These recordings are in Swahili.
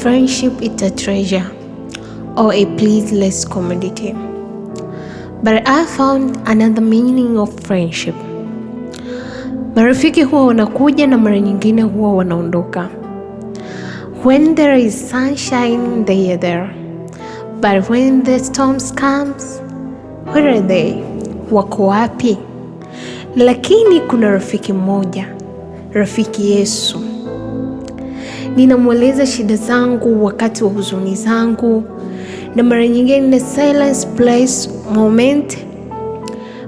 friendship is a treasure or a priceless commodity. But I found another meaning of friendship. Marafiki huwa wanakuja na mara nyingine huwa wanaondoka. When there is sunshine, they are there. But when the storms comes, where are they? Wako wapi? Lakini kuna rafiki mmoja, rafiki Yesu. Ninamweleza shida zangu wakati wa huzuni zangu, na mara nyingine silence place moment,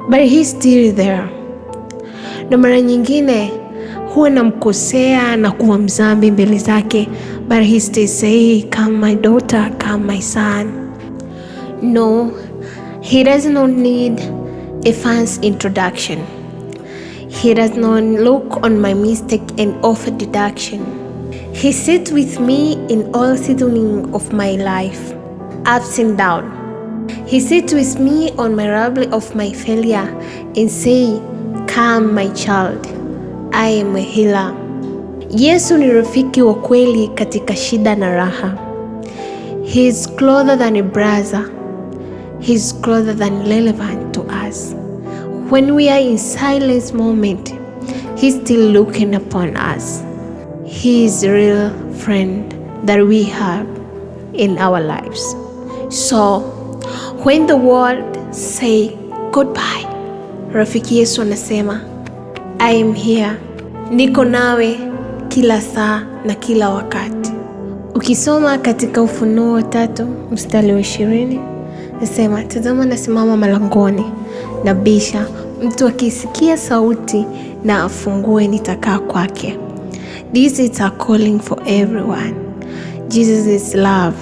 but he's still there. Na mara nyingine huwa namkosea na kuwa mzambi mbele zake, but he still say, come my daughter, come my son. No, he does not need a fancy introduction. He does not look on my mistake and offer deduction. He sits with me in all seasoning of my life, ups and down. He sits with me on my rubble of my failure and say, come my child, I am a healer. Yesu ni rafiki wa kweli katika shida na raha. He is closer than a brother. He is closer than relevant to us. When we are in silence moment, He's still looking upon us. He is a real friend that we have in our lives. So, when the world say goodbye, rafiki Yesu anasema, I am here. Niko nawe kila saa na kila wakati. Ukisoma katika Ufunuo 3 mstari wa 20, nasema, tazama nasimama malangoni na bisha, mtu akisikia sauti na afungue nitakaa kwake. This is a calling for everyone. Jesus is love.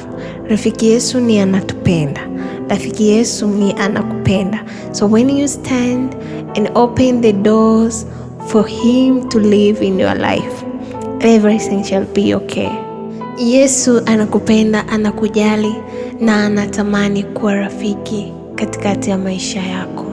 Rafiki Yesu ni anatupenda. Rafiki Yesu ni anakupenda. So when you stand and open the doors for Him to live in your life, everything shall be okay. Yesu anakupenda, anakujali na anatamani kuwa rafiki katikati ya maisha yako.